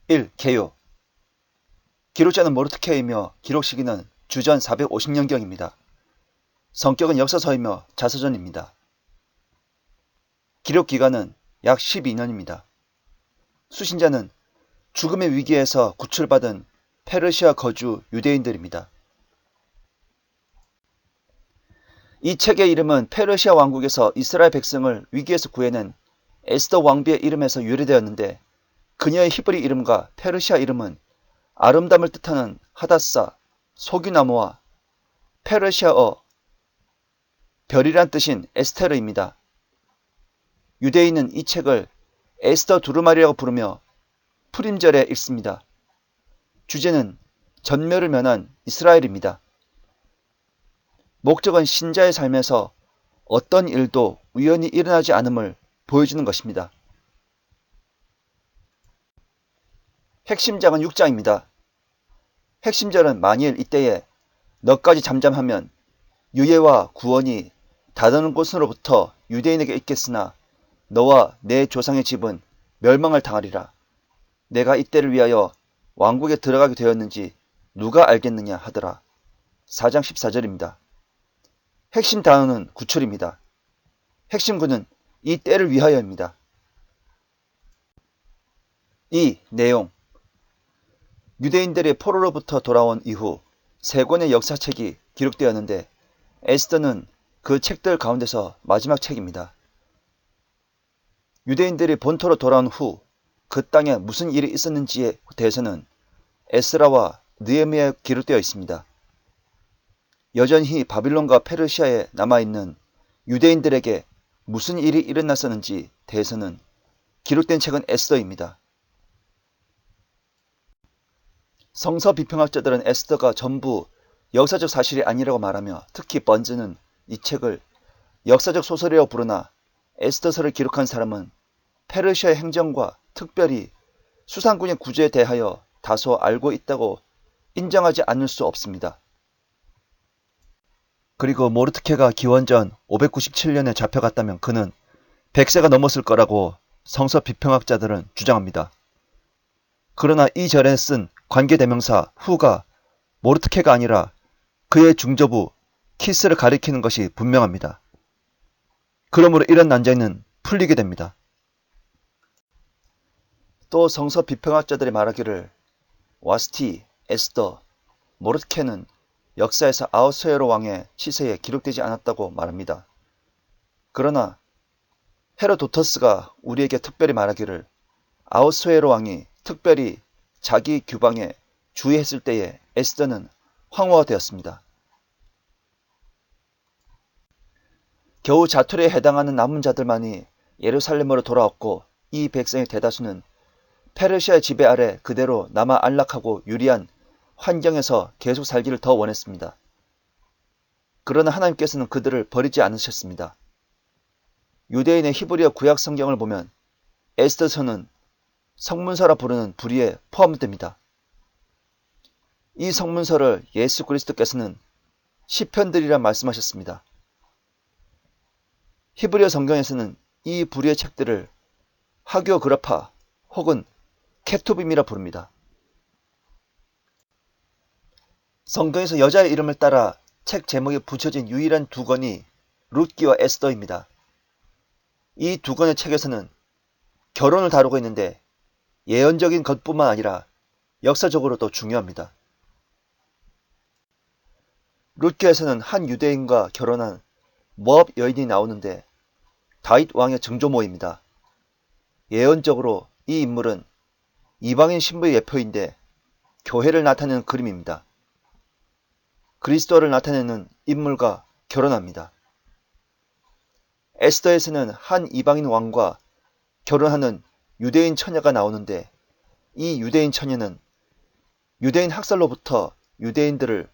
1. 개요. 기록자는 모르드케이며 기록 시기는 주전 450년경입니다. 성격은 역사서이며 자서전입니다. 기록 기간은 약 12년입니다. 수신자는 죽음의 위기에서 구출받은 페르시아 거주 유대인들입니다. 이 책의 이름은 페르시아 왕국에서 이스라엘 백성을 위기에서 구해낸 에스더 왕비의 이름에서 유래되었는데, 그녀의 히브리 이름과 페르시아 이름은 아름다움을 뜻하는 하다사, 소규나무와 페르시아어 별이란 뜻인 에스테르입니다. 유대인은 이 책을 에스더 두루마리라고 부르며 푸림절에 읽습니다. 주제는 전멸을 면한 이스라엘입니다. 목적은 신자의 삶에서 어떤 일도 우연히 일어나지 않음을 보여주는 것입니다. 핵심장은 6장입니다. 핵심절은 만일 이때에 너까지 잠잠하면 유예와 구원이 다른 곳으로부터 유대인에게 있겠으나 너와 내 조상의 집은 멸망을 당하리라. 내가 이때를 위하여 왕국에 들어가게 되었는지 누가 알겠느냐 하더라. 4장 14절입니다. 핵심 단어는 구출입니다. 핵심구는 이 때를 위하여입니다. 이 내용, 유대인들의 포로로부터 돌아온 이후 3권의 역사책이 기록되었는데 에스더는 그 책들 가운데서 마지막 책입니다. 유대인들이 본토로 돌아온 후 그 땅에 무슨 일이 있었는지에 대해서는 에스라와 느헤미야에 기록되어 있습니다. 여전히 바빌론과 페르시아에 남아있는 유대인들에게 무슨 일이 일어났었는지 대해서는 기록된 책은 에스더입니다. 성서 비평학자들은 에스더가 전부 역사적 사실이 아니라고 말하며, 특히 번즈는 이 책을 역사적 소설이라고 부르나 에스더서를 기록한 사람은 페르시아의 행정과 특별히 수상군의 구조에 대하여 다소 알고 있다고 인정하지 않을 수 없습니다. 그리고 모르드케가 기원전 597년에 잡혀갔다면 그는 100세가 넘었을 거라고 성서 비평학자들은 주장합니다. 그러나 이 절에 쓴 관계대명사 후가 모르드케가 아니라 그의 중저부 키스를 가리키는 것이 분명합니다. 그러므로 이런 난제는 풀리게 됩니다. 또 성서 비평학자들이 말하기를 와스티, 에스더, 모르드케는 역사에서 아하수에로 왕의 치세에 기록되지 않았다고 말합니다. 그러나 헤로도터스가 우리에게 특별히 말하기를 아하수에로 왕이 특별히 자기 규방에 주의했을 때에 에스더는 황후화되었습니다. 겨우 자투리에 해당하는 남은 자들만이 예루살렘으로 돌아왔고, 이 백성의 대다수는 페르시아의 지배 아래 그대로 남아 안락하고 유리한 환경에서 계속 살기를 더 원했습니다. 그러나 하나님께서는 그들을 버리지 않으셨습니다. 유대인의 히브리어 구약 성경을 보면 에스더서는 성문서라 부르는 부류에 포함됩니다. 이 성문서를 예수 그리스도께서는 시편들이라 말씀하셨습니다. 히브리어 성경에서는 이 부류의 책들을 하교그라파 혹은 케투빔이라 부릅니다. 성경에서 여자의 이름을 따라 책 제목에 붙여진 유일한 2권이 룻기와 에스더입니다. 이 2권의 책에서는 결혼을 다루고 있는데 예언적인 것뿐만 아니라 역사적으로도 중요합니다. 룻기에서는 한 유대인과 결혼한 모압 여인이 나오는데 다윗 왕의 증조모입니다. 예언적으로 이 인물은 이방인 신부의 예표인데 교회를 나타내는 그림입니다. 그리스도를 나타내는 인물과 결혼합니다. 에스더에서는 한 이방인 왕과 결혼하는 유대인 처녀가 나오는데 이 유대인 처녀는 유대인 학살로부터 유대인들을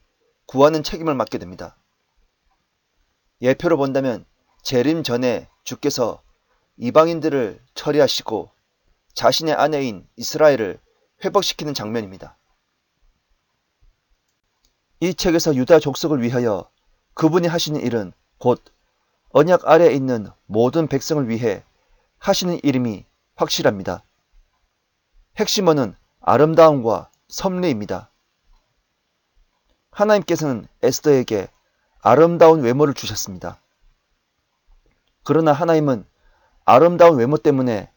구하는 책임을 맡게 됩니다. 예표로 본다면 재림 전에 주께서 이방인들을 처리하시고 자신의 아내인 이스라엘을 회복시키는 장면입니다. 이 책에서 유다 족속을 위하여 그분이 하시는 일은 곧 언약 아래에 있는 모든 백성을 위해 하시는 일임이 확실합니다. 핵심어는 아름다움과 섭리입니다. 하나님께서는 에스더에게 아름다운 외모를 주셨습니다. 그러나 하나님은 아름다운 외모 때문에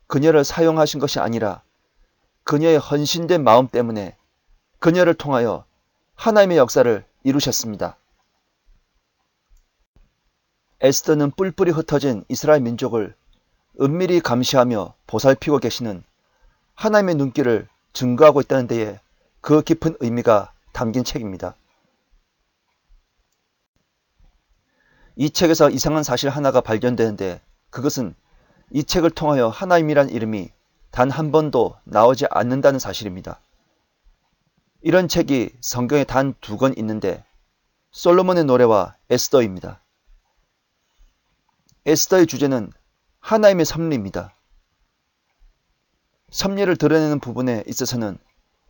그녀를 사용하신 것이 아니라 그녀의 헌신된 마음 때문에 그녀를 통하여 하나님의 역사를 이루셨습니다. 에스더는 뿔뿔이 흩어진 이스라엘 민족을 은밀히 감시하며 보살피고 계시는 하나님의 눈길을 증거하고 있다는 데에 그 깊은 의미가 담긴 책입니다. 이 책에서 이상한 사실 하나가 발견되는데 그것은 이 책을 통하여 하나님이란 이름이 단 한 번도 나오지 않는다는 사실입니다. 이런 책이 성경에 단 2권 있는데 솔로몬의 노래와 에스더입니다. 에스더의 주제는 하나님의 섭리입니다. 섭리를 드러내는 부분에 있어서는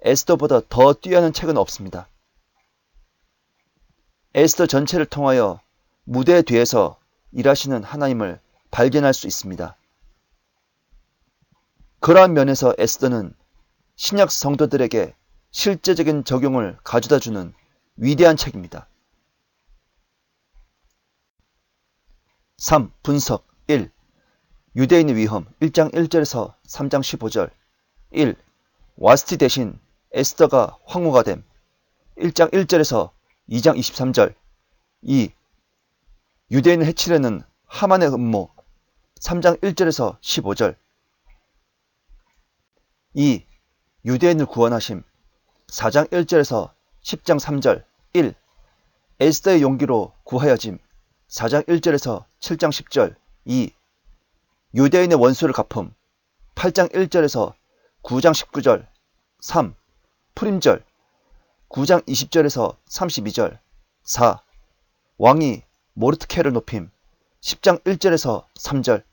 에스더보다 더 뛰어난 책은 없습니다. 에스더 전체를 통하여 무대 뒤에서 일하시는 하나님을 발견할 수 있습니다. 그러한 면에서 에스더는 신약 성도들에게 실제적인 적용을 가져다주는 위대한 책입니다. 3. 분석 1. 유대인의 위험 1장 1절에서 3장 15절 1. 와스티 대신 에스더가 황후가 됨 1장 1절에서 2장 23절 2. 유대인을 해치려는 하만의 음모 3장 1절에서 15절 2. 유대인을 구원하심 4장 1절에서 10장 3절 1. 에스더의 용기로 구하여짐 4장 1절에서 7장 10절 2. 유대인의 원수를 갚음 8장 1절에서 9장 19절 3. 풀임절 9장 20절에서 32절 4. 왕이 모르드케를 높임 10장 1절에서 3절